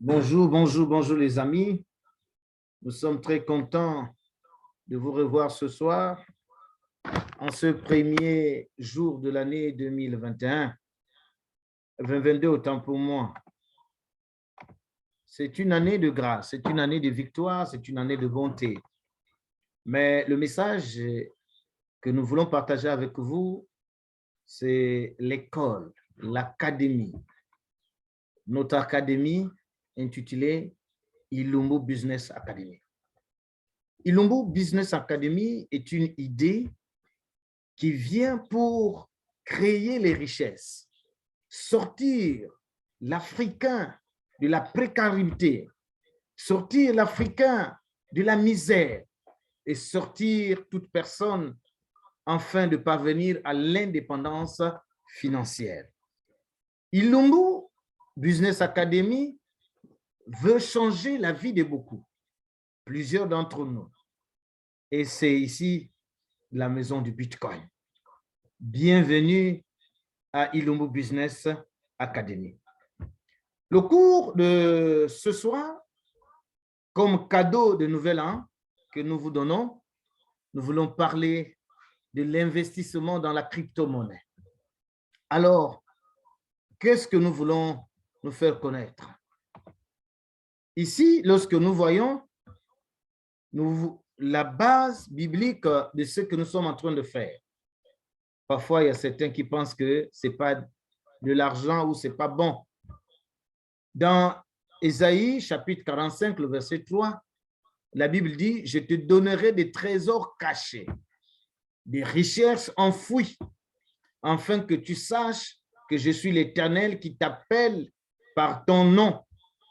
Bonjour, bonjour, bonjour les amis. Nous sommes très contents de vous revoir ce soir en ce premier jour de l'année 2021, 2022 autant pour moi. C'est une année de grâce, c'est une année de victoire, c'est une année de bonté. Mais le message que nous voulons partager avec vous, c'est l'école, l'académie. Notre académie intitulée Ilumbu Business Academy. Ilumbu Business Academy est une idée qui vient pour créer les richesses, sortir l'Africain de la précarité, sortir l'Africain de la misère et sortir toute personne afin de parvenir à l'indépendance financière. Ilumbu Business Academy veut changer la vie de beaucoup, plusieurs d'entre nous. Et c'est ici la maison du Bitcoin. Bienvenue à Ilumbu Business Academy. Le cours de ce soir, comme cadeau de Nouvel An que nous vous donnons, nous voulons parler de l'investissement dans la crypto-monnaie. Alors, qu'est-ce que nous voulons nous faire connaître? Ici, lorsque nous voyons la base biblique de ce que nous sommes en train de faire. Parfois, il y a certains qui pensent que ce n'est pas de l'argent ou ce n'est pas bon. Dans Ésaïe, chapitre 45, le verset 3, la Bible dit « Je te donnerai des trésors cachés, des richesses enfouies, afin que tu saches que je suis l'Éternel qui t'appelle par ton nom,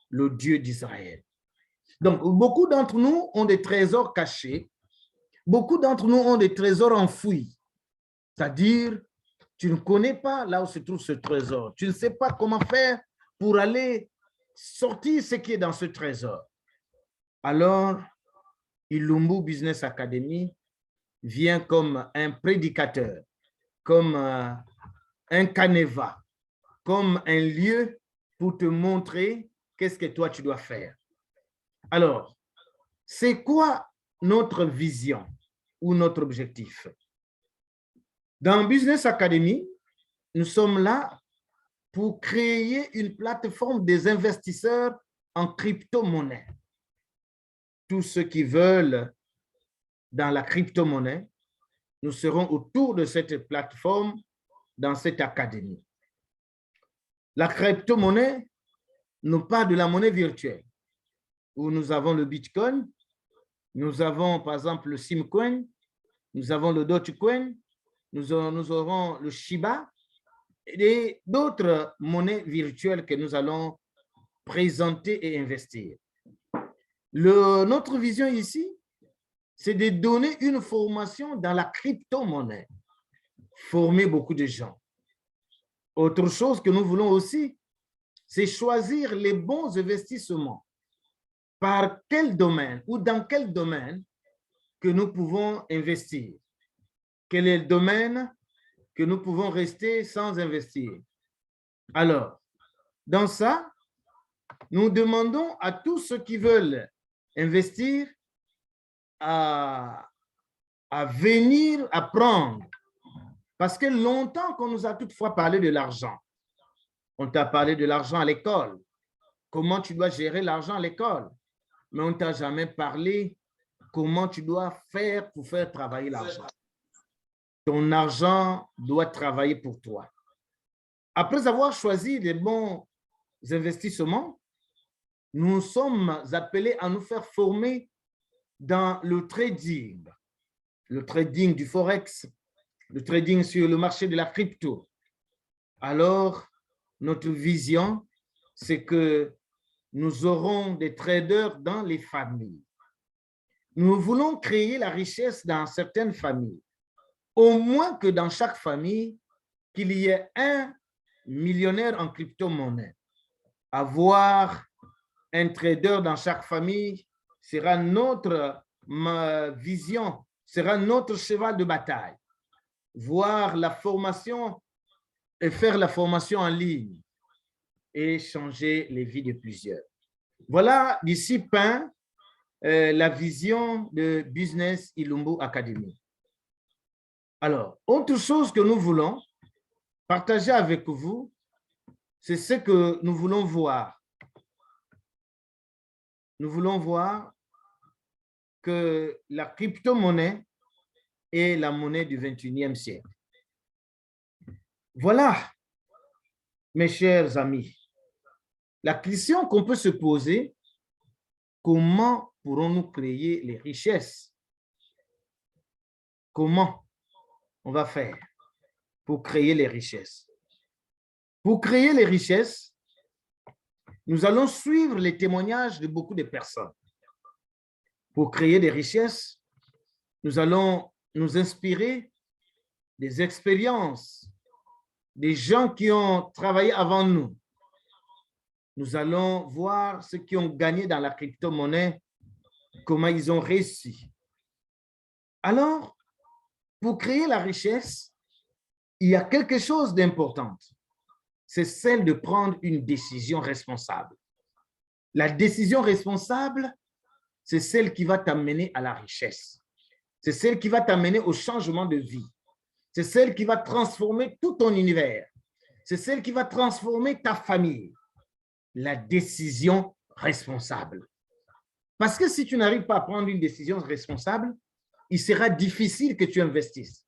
le Dieu d'Israël. » Donc, beaucoup d'entre nous ont des trésors cachés, beaucoup d'entre nous ont des trésors enfouis. C'est-à-dire, tu ne connais pas là où se trouve ce trésor. Tu ne sais pas comment faire pour aller sortir ce qui est dans ce trésor. Alors, Ilumbu Business Academy vient comme un prédicateur, comme un canevas, comme un lieu pour te montrer qu'est-ce que toi tu dois faire. Alors, c'est quoi notre vision ou notre objectif? Dans Business Academy, nous sommes là pour créer une plateforme des investisseurs en crypto-monnaie. Tous ceux qui veulent dans la crypto-monnaie, nous serons autour de cette plateforme dans cette académie. La crypto-monnaie nous parle de la monnaie virtuelle, où nous avons le Bitcoin, nous avons par exemple le Simcoin, nous avons le Dogecoin, nous aurons le Shiba et d'autres monnaies virtuelles que nous allons présenter et investir. Notre vision ici, c'est de donner une formation dans la crypto-monnaie, former beaucoup de gens. Autre chose que nous voulons aussi, c'est choisir les bons investissements. Par quel domaine ou dans quel domaine que nous pouvons investir? Quel est le domaine que nous pouvons rester sans investir? Alors, dans ça, nous demandons à tous ceux qui veulent investir à venir apprendre. Parce que longtemps qu'on nous a toutefois parlé de l'argent. On t'a parlé de l'argent à l'école. Comment tu dois gérer l'argent à l'école? Mais on ne t'a jamais parlé comment tu dois faire pour faire travailler l'argent. Ton argent doit travailler pour toi. Après avoir choisi les bons investissements, nous sommes appelés à nous faire former dans le trading du forex, le trading sur le marché de la crypto. Alors, notre vision, c'est que nous aurons des traders dans les familles. Nous voulons créer la richesse dans certaines familles. Au moins que dans chaque famille, qu'il y ait un millionnaire en crypto-monnaie. Avoir un trader dans chaque famille sera notre vision, sera notre cheval de bataille. Voir la formation et faire la formation en ligne et changer les vies de plusieurs. Voilà d'ici peint la vision de Business Ilumbu Academy. Alors, autre chose que nous voulons partager avec vous, c'est ce que nous voulons voir. Nous voulons voir que la crypto-monnaie est la monnaie du 21e siècle. Voilà, mes chers amis, la question qu'on peut se poser, comment pourrons-nous créer les richesses? Comment on va faire pour créer les richesses? Pour créer les richesses, nous allons suivre les témoignages de beaucoup de personnes. Pour créer des richesses, nous allons nous inspirer des expériences des gens qui ont travaillé avant nous. Nous allons voir ceux qui ont gagné dans la crypto-monnaie, comment ils ont réussi. Alors, pour créer la richesse, il y a quelque chose d'important. C'est celle de prendre une décision responsable. La décision responsable, c'est celle qui va t'amener à la richesse. C'est celle qui va t'amener au changement de vie. C'est celle qui va transformer tout ton univers. C'est celle qui va transformer ta famille. La décision responsable. Parce que si tu n'arrives pas à prendre une décision responsable, il sera difficile que tu investisses.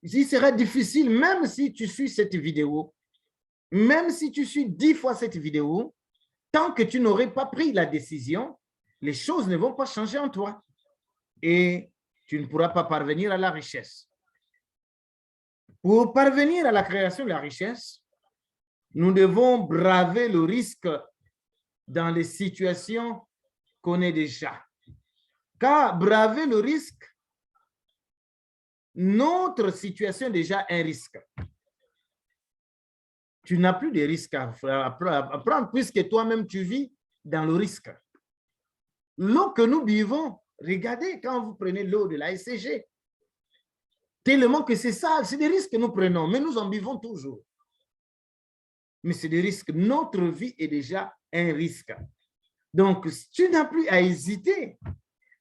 Il sera difficile, même si tu suis cette vidéo, même si tu suis 10 fois cette vidéo, tant que tu n'aurais pas pris la décision, les choses ne vont pas changer en toi. Et tu ne pourras pas parvenir à la richesse. Pour parvenir à la création de la richesse, nous devons braver le risque dans les situations qu'on est déjà. Car braver le risque, notre situation est déjà un risque. Tu n'as plus de risque à prendre puisque toi-même tu vis dans le risque. L'eau que nous buvons, regardez quand vous prenez l'eau de la SCG, tellement que c'est ça, c'est des risques que nous prenons, mais nous en buvons toujours. Mais c'est des risques. Notre vie est déjà un risque. Donc, tu n'as plus à hésiter.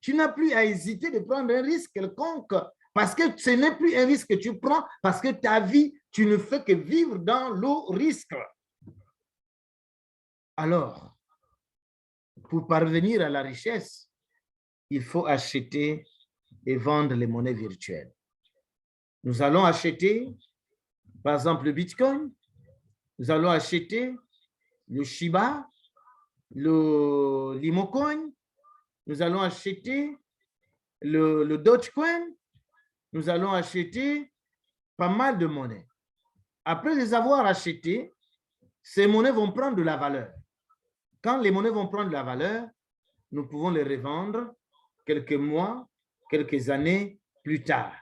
Tu n'as plus à hésiter de prendre un risque quelconque parce que ce n'est plus un risque que tu prends parce que ta vie, tu ne fais que vivre dans le risque. Alors, pour parvenir à la richesse, il faut acheter et vendre les monnaies virtuelles. Nous allons acheter, par exemple, le Bitcoin. Nous allons acheter le Shiba, le Limocoin. Nous allons acheter le Dogecoin. Nous allons acheter pas mal de monnaies. Après les avoir achetées, ces monnaies vont prendre de la valeur. Quand les monnaies vont prendre de la valeur, nous pouvons les revendre quelques mois, quelques années plus tard.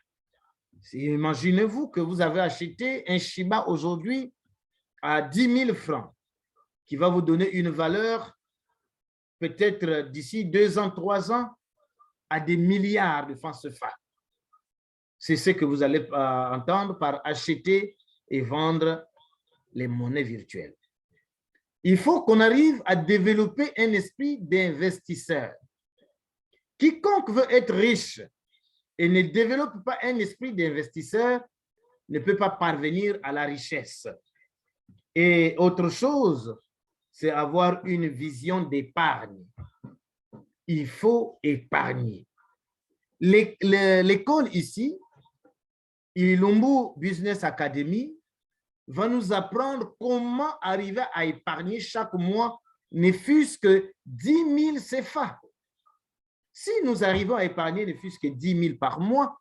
Imaginez-vous que vous avez acheté un Shiba aujourd'hui à 10 000 francs, qui va vous donner une valeur peut-être d'ici 2 ans, 3 ans, à des milliards de francs CFA. C'est ce que vous allez entendre par acheter et vendre les monnaies virtuelles. Il faut qu'on arrive à développer un esprit d'investisseur. Quiconque veut être riche et ne développe pas un esprit d'investisseur ne peut pas parvenir à la richesse. Et autre chose, c'est avoir une vision d'épargne. Il faut épargner. L'école ici, Ilumbu Business Academy, va nous apprendre comment arriver à épargner chaque mois, ne fût-ce que 10 000 CFA. Si nous arrivons à épargner ne fût-ce que 10 000 par mois,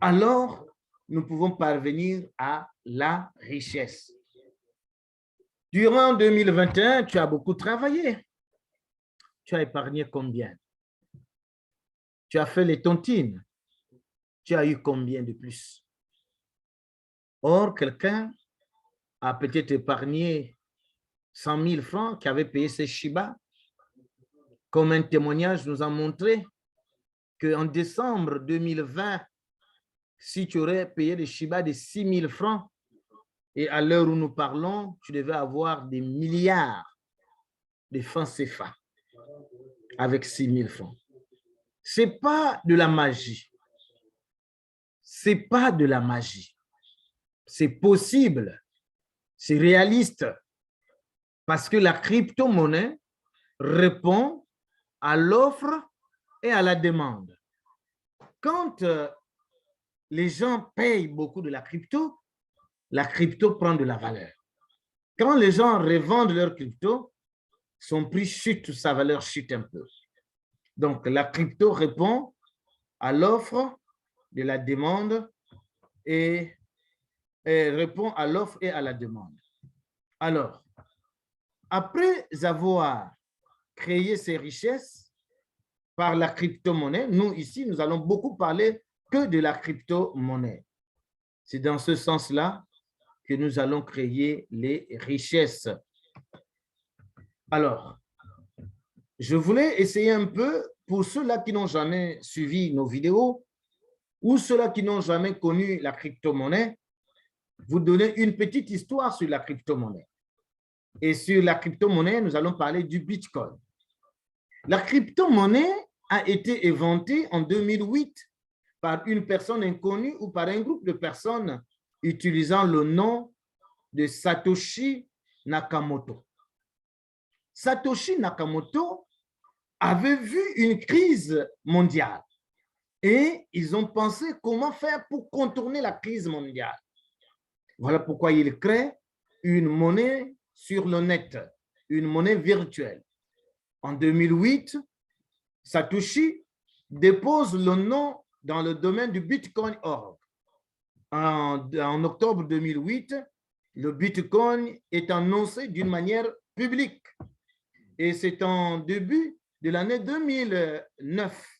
alors nous pouvons parvenir à la richesse. Durant 2021, tu as beaucoup travaillé. Tu as épargné combien? Tu as fait les tontines. Tu as eu combien de plus? Or, quelqu'un a peut-être épargné 100 000 francs qui avait payé ses Shiba. Comme un témoignage nous a montré qu'en décembre 2020, si tu aurais payé des Shiba de 6 000 francs, et à l'heure où nous parlons, tu devais avoir des milliards des francs CFA avec 6 000 francs. Ce n'est pas de la magie. Ce n'est pas de la magie. C'est possible. C'est réaliste. Parce que la crypto-monnaie répond à l'offre et à la demande. Quand les gens payent beaucoup de la crypto prend de la valeur. Quand les gens revendent leur crypto, son prix chute, sa valeur chute un peu. Donc, la crypto répond à l'offre de la demande et répond à l'offre et à la demande. Alors, après avoir créé ces richesses par la crypto-monnaie, nous ici, nous allons beaucoup parler que de la crypto-monnaie. C'est dans ce sens-là que nous allons créer les richesses. Alors, je voulais essayer un peu, pour ceux-là qui n'ont jamais suivi nos vidéos ou ceux-là qui n'ont jamais connu la crypto-monnaie, vous donner une petite histoire sur la crypto-monnaie. Et sur la crypto-monnaie, nous allons parler du Bitcoin. La crypto-monnaie a été inventée en 2008 par une personne inconnue ou par un groupe de personnes utilisant le nom de Satoshi Nakamoto. Satoshi Nakamoto avait vu une crise mondiale et ils ont pensé comment faire pour contourner la crise mondiale. Voilà pourquoi ils créent une monnaie sur le net, une monnaie virtuelle. En 2008, Satoshi dépose le nom dans le domaine du Bitcoin.org. En octobre 2008, le Bitcoin est annoncé d'une manière publique. Et c'est en début de l'année 2009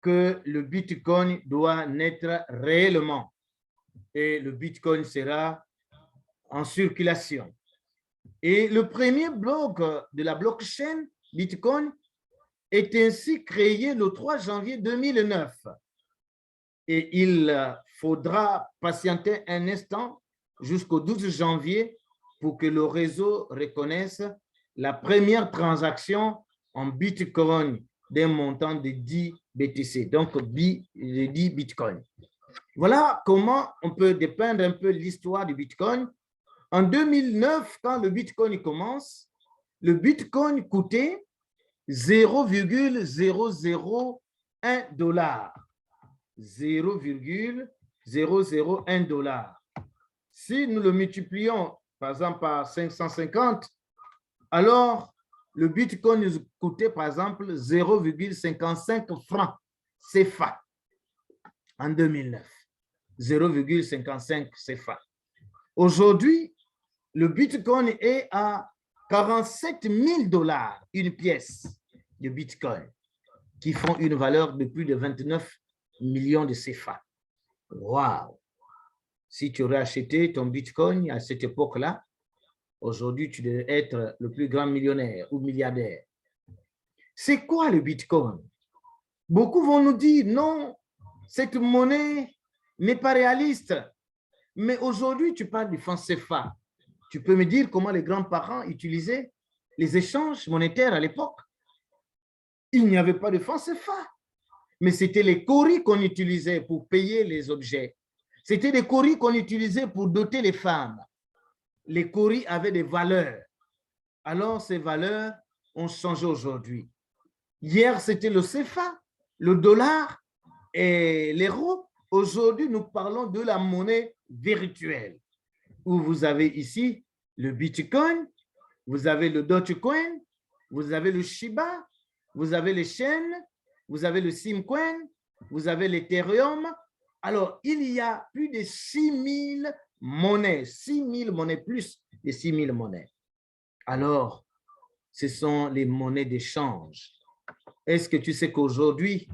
que le Bitcoin doit naître réellement. Et le Bitcoin sera en circulation. Et le premier bloc de la blockchain Bitcoin est ainsi créé le 3 janvier 2009. Et il faudra patienter un instant jusqu'au 12 janvier pour que le réseau reconnaisse la première transaction en Bitcoin d'un montant de 10 BTC, donc 10 Bitcoin. Voilà comment on peut dépeindre un peu l'histoire du Bitcoin. En 2009, quand le Bitcoin commence, le Bitcoin coûtait 0,001 $. 0,001 $. Si nous le multiplions, par exemple, par 550, alors le Bitcoin nous coûtait, par exemple, 0,55 francs CFA en 2009. 0,55 CFA. Aujourd'hui, le Bitcoin est à 47 000 $ une pièce de Bitcoin, qui font une valeur de plus de 29 millions de CFA. Waouh! Si tu aurais acheté ton Bitcoin à cette époque-là, aujourd'hui, tu devrais être le plus grand millionnaire ou milliardaire. C'est quoi le Bitcoin? Beaucoup vont nous dire, non, cette monnaie n'est pas réaliste. Mais aujourd'hui, tu parles du franc CFA. Tu peux me dire comment les grands-parents utilisaient les échanges monétaires à l'époque? Il n'y avait pas de franc CFA, mais c'était les cauris qu'on utilisait pour payer les objets. C'était des cauris qu'on utilisait pour doter les femmes. Les cauris avaient des valeurs. Alors, ces valeurs ont changé aujourd'hui. Hier, c'était le CFA, le dollar et l'euro. Aujourd'hui, nous parlons de la monnaie virtuelle, où vous avez ici le Bitcoin, vous avez le Dogecoin, vous avez le Shiba, vous avez les chaînes, vous avez le Simcoin, vous avez l'Ethereum. Alors, il y a plus de 6 000 monnaies, 6 000 monnaies, plus de 6 000 monnaies. Alors, ce sont les monnaies d'échange. Est-ce que tu sais qu'aujourd'hui,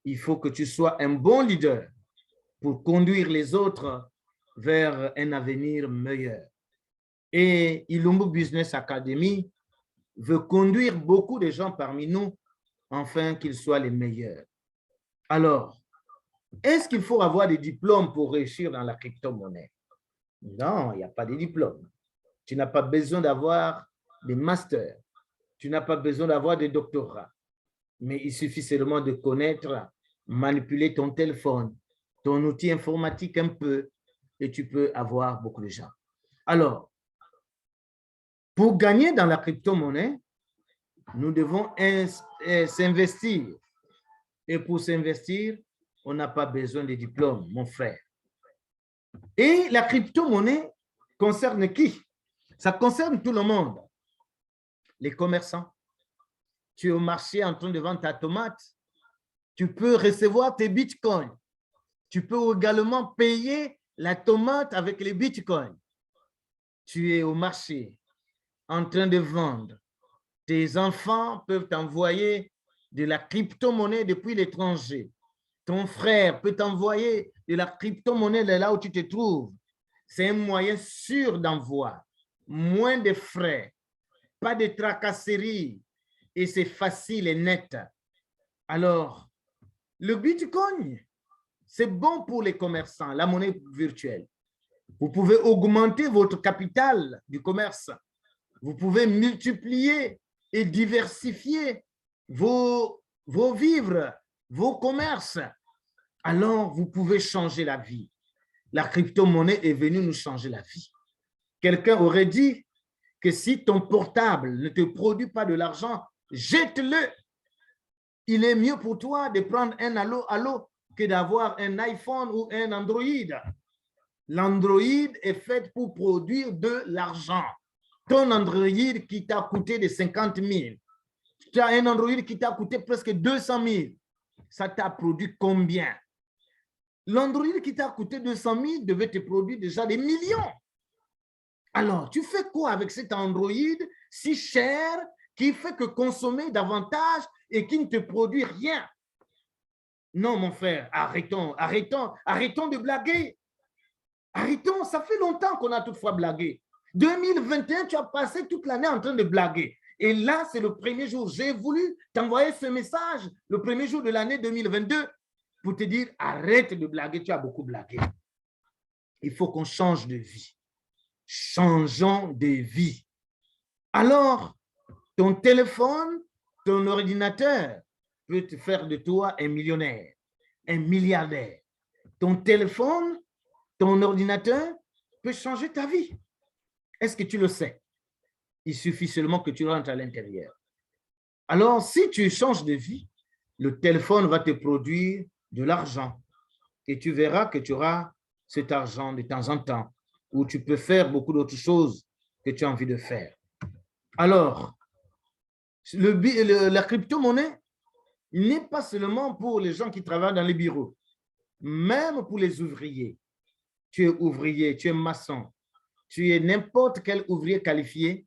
il faut que tu sois un bon leader pour conduire les autres vers un avenir meilleur? Et Ilumbu Business Academy veut conduire beaucoup de gens parmi nous afin qu'ils soient les meilleurs. Alors, est-ce qu'il faut avoir des diplômes pour réussir dans la crypto-monnaie? Non, il n'y a pas de diplôme. Tu n'as pas besoin d'avoir des masters. Tu n'as pas besoin d'avoir des doctorats. Mais il suffit seulement de connaître, manipuler ton téléphone, ton outil informatique un peu, et tu peux avoir beaucoup de gens. Alors, pour gagner dans la crypto-monnaie, nous devons s'investir. Et pour s'investir, on n'a pas besoin de diplôme, mon frère. Et la crypto-monnaie concerne qui? Ça concerne tout le monde. Les commerçants. Tu es au marché en train de vendre ta tomate. Tu peux recevoir tes bitcoins. Tu peux également payer la tomate avec les bitcoins. Tu es au marché en train de vendre. Tes enfants peuvent t'envoyer de la crypto-monnaie depuis l'étranger. Ton frère peut t'envoyer de la crypto-monnaie de là où tu te trouves. C'est un moyen sûr d'envoi, moins de frais, pas de tracasseries et c'est facile et net. Alors, le Bitcoin, c'est bon pour les commerçants, la monnaie virtuelle. Vous pouvez augmenter votre capital du commerce. Vous pouvez multiplier et diversifier vos vivres, vos commerces. Alors, vous pouvez changer la vie. La crypto-monnaie est venue nous changer la vie. Quelqu'un aurait dit que si ton portable ne te produit pas de l'argent, jette-le. Il est mieux pour toi de prendre un Allo que d'avoir un iPhone ou un Android. L'Android est fait pour produire de l'argent. Ton Android qui t'a coûté de 50 000, tu as un Android qui t'a coûté presque 200 000, ça t'a produit combien? L'Android qui t'a coûté 200 000 devait te produire déjà des millions. Alors, tu fais quoi avec cet Android si cher qui fait que consommer davantage et qui ne te produit rien? Non, mon frère, arrêtons de blaguer. Arrêtons, ça fait longtemps qu'on a toutefois blagué. 2021, tu as passé toute l'année en train de blaguer. Et là, c'est le premier jour. J'ai voulu t'envoyer ce message le premier jour de l'année 2022 pour te dire, arrête de blaguer, tu as beaucoup blagué. Il faut qu'on change de vie. Changeons de vie. Alors, ton téléphone, ton ordinateur peut te faire de toi un millionnaire, un milliardaire. Ton téléphone, ton ordinateur peut changer ta vie. Est-ce que tu le sais? Il suffit seulement que tu rentres à l'intérieur. Alors, si tu changes de vie, le téléphone va te produire de l'argent et tu verras que tu auras cet argent de temps en temps où tu peux faire beaucoup d'autres choses que tu as envie de faire. Alors, la crypto-monnaie n'est pas seulement pour les gens qui travaillent dans les bureaux, même pour les ouvriers. Tu es ouvrier, tu es maçon, tu es n'importe quel ouvrier qualifié,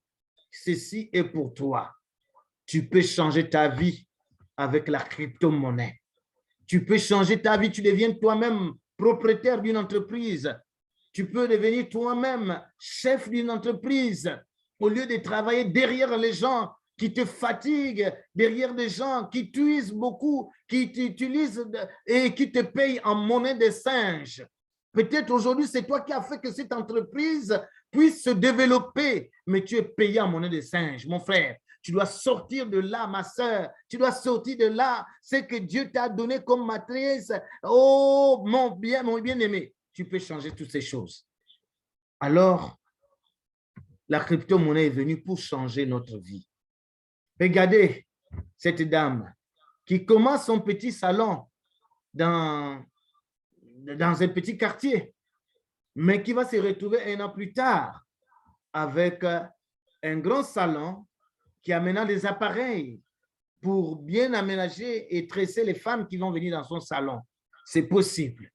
ceci est pour toi. Tu peux changer ta vie avec la crypto-monnaie. Tu peux changer ta vie, tu deviens toi-même propriétaire d'une entreprise. Tu peux devenir toi-même chef d'une entreprise au lieu de travailler derrière les gens qui te fatiguent, derrière des gens qui t'usent beaucoup, qui t'utilisent et qui te payent en monnaie de singe. Peut-être aujourd'hui, c'est toi qui as fait que cette entreprise puisse se développer, mais tu es payé en monnaie de singe, mon frère. Tu dois sortir de là, ma soeur. Tu dois sortir de là. Ce que Dieu t'a donné comme matrice. Oh, mon bien-aimé. Tu peux changer toutes ces choses. Alors, la crypto-monnaie est venue pour changer notre vie. Regardez cette dame qui commence son petit salon dans un petit quartier, mais qui va se retrouver un an plus tard avec un grand salon qui amène des appareils pour bien aménager et tresser les femmes qui vont venir dans son salon. C'est possible.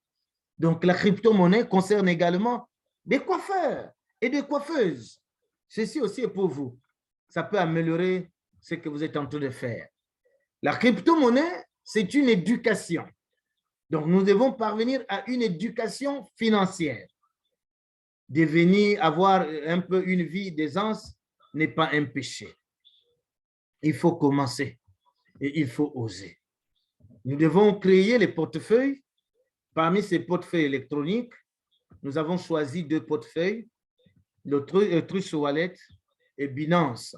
Donc, la crypto-monnaie concerne également des coiffeurs et des coiffeuses. Ceci aussi est pour vous. Ça peut améliorer ce que vous êtes en train de faire. La crypto-monnaie, c'est une éducation. Donc, nous devons parvenir à une éducation financière. Devenir, avoir un peu une vie d'aisance n'est pas un péché. Il faut commencer et il faut oser. Nous devons créer les portefeuilles. Parmi ces portefeuilles électroniques, nous avons choisi 2 portefeuilles, le Trust Wallet et Binance.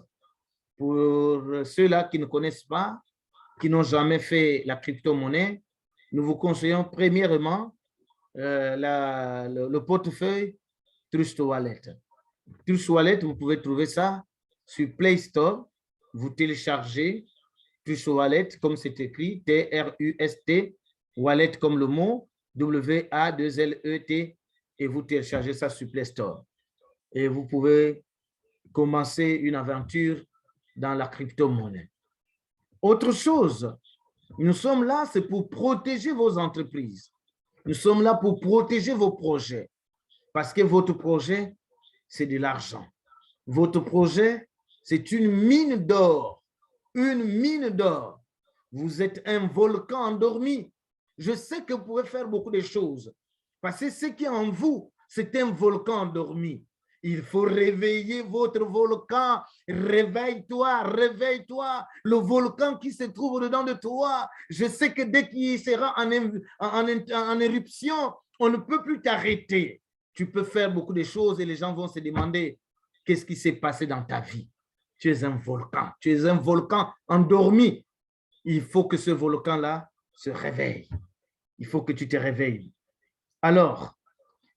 Pour ceux-là qui ne connaissent pas, qui n'ont jamais fait la crypto-monnaie, nous vous conseillons premièrement le portefeuille Trust Wallet. Trust Wallet, vous pouvez trouver ça sur Play Store. Vous téléchargez Trust Wallet, comme c'est écrit, T-R-U-S-T, Wallet comme le mot, W-A-2-L-E-T, et vous téléchargez ça sur Play Store. Et vous pouvez commencer une aventure dans la crypto-monnaie. Autre chose, nous sommes là, c'est pour protéger vos entreprises. Nous sommes là pour protéger vos projets. Parce que votre projet, c'est de l'argent. Votre projet, c'est une mine d'or. Une mine d'or. Vous êtes un volcan endormi. Je sais que vous pouvez faire beaucoup de choses. Parce que ce qui est en vous, c'est un volcan endormi. Il faut réveiller votre volcan. Réveille-toi, réveille-toi. Le volcan qui se trouve dedans de toi. Je sais que dès qu'il sera en éruption, on ne peut plus t'arrêter. Tu peux faire beaucoup de choses et les gens vont se demander qu'est-ce qui s'est passé dans ta vie. Tu es un volcan. Tu es un volcan endormi. Il faut que ce volcan-là se réveille. Il faut que tu te réveilles. Alors,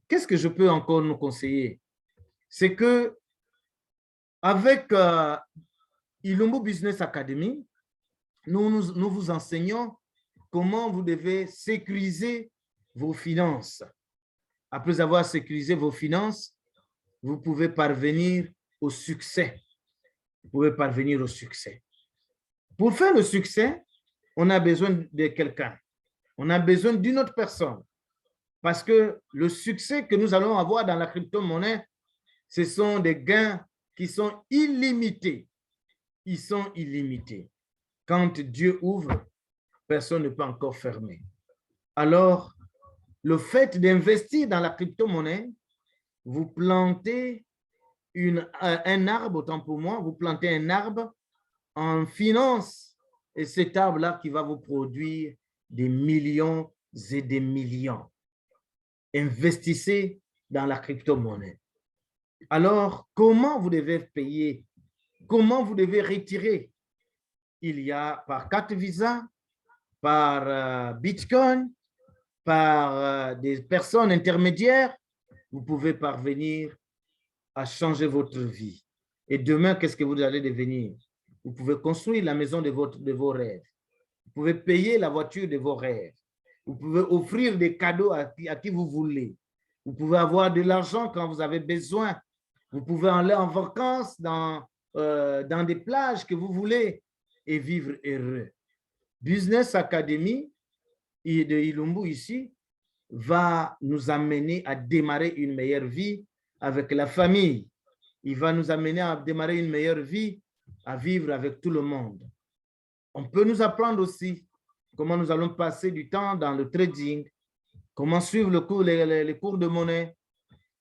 qu'est-ce que je peux encore nous conseiller? C'est que avec Ilumbu Business Academy, nous vous enseignons comment vous devez sécuriser vos finances. Après avoir sécurisé vos finances, vous pouvez parvenir au succès. Vous pouvez parvenir au succès. Pour faire le succès, on a besoin de quelqu'un. On a besoin d'une autre personne. Parce que le succès que nous allons avoir dans la crypto-monnaie, ce sont des gains qui sont illimités. Ils sont illimités. Quand Dieu ouvre, personne ne peut encore fermer. Alors, le fait d'investir dans la crypto-monnaie, vous plantez un arbre, autant pour moi, vous plantez un arbre en finance et cet arbre-là qui va vous produire des millions et des millions. Investissez dans la crypto-monnaie. Alors, comment vous devez payer? Comment vous devez retirer? Il y a par carte Visa, par Bitcoin, par des personnes intermédiaires, vous pouvez parvenir à changer votre vie. Et demain, qu'est-ce que vous allez devenir? Vous pouvez construire la maison de vos rêves. Vous pouvez payer la voiture de vos rêves. Vous pouvez offrir des cadeaux à qui vous voulez. Vous pouvez avoir de l'argent quand vous avez besoin. Vous pouvez aller en vacances dans des plages que vous voulez et vivre heureux. Business Academy de Ilumbu ici va nous amener à démarrer une meilleure vie avec la famille. Il va nous amener à démarrer une meilleure vie, à vivre avec tout le monde. On peut nous apprendre aussi comment nous allons passer du temps dans le trading, comment suivre les cours de monnaie.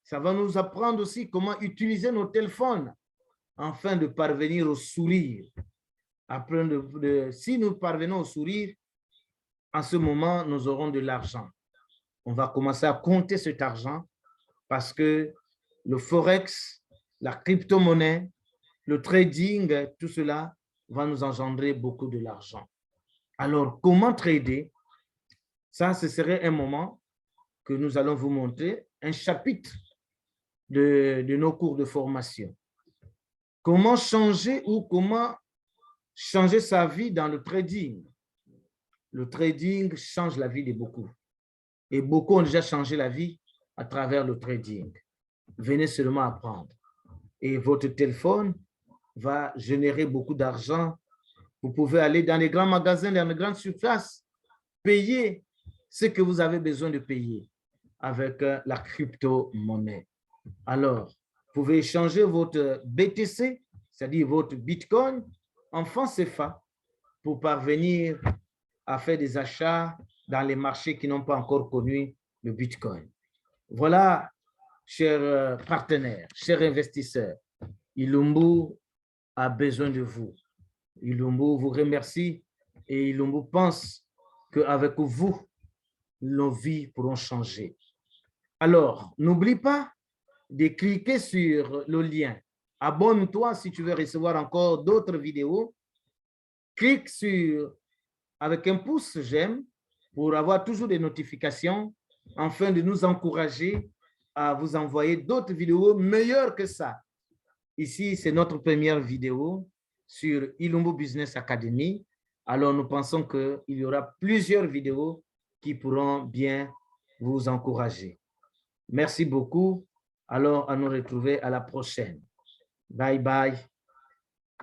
Ça va nous apprendre aussi comment utiliser nos téléphones afin de parvenir au sourire. Après si nous parvenons au sourire, en ce moment, nous aurons de l'argent. On va commencer à compter cet argent parce que le forex, la crypto-monnaie, le trading, tout cela va nous engendrer beaucoup de l'argent. Alors, comment trader? Ça, ce serait un moment que nous allons vous montrer, un chapitre de nos cours de formation. Comment changer ou comment changer sa vie dans le trading? Le trading change la vie de beaucoup. Et beaucoup ont déjà changé la vie à travers le trading. Venez seulement apprendre. Et votre téléphone va générer beaucoup d'argent. Vous pouvez aller dans les grands magasins, dans les grandes surfaces, payer ce que vous avez besoin de payer avec la crypto-monnaie. Alors, vous pouvez échanger votre BTC, c'est-à-dire votre Bitcoin, en francs CFA pour parvenir à faire des achats dans les marchés qui n'ont pas encore connu le Bitcoin. Voilà, chers partenaires, chers investisseurs, Ilumbu a besoin de vous. Ilumbu vous remercie et Ilumbu pense qu'avec vous, nos vies pourront changer. Alors, n'oublie pas de cliquer sur le lien Abonne-toi si tu veux recevoir encore d'autres vidéos. Clique avec un pouce j'aime pour avoir toujours des notifications afin de nous encourager à vous envoyer d'autres vidéos meilleures que ça. Ici, c'est notre première vidéo sur Ilumbu Business Academy. Alors, nous pensons qu'il y aura plusieurs vidéos qui pourront bien vous encourager. Merci beaucoup. Alors, à nous retrouver à la prochaine. Bye bye.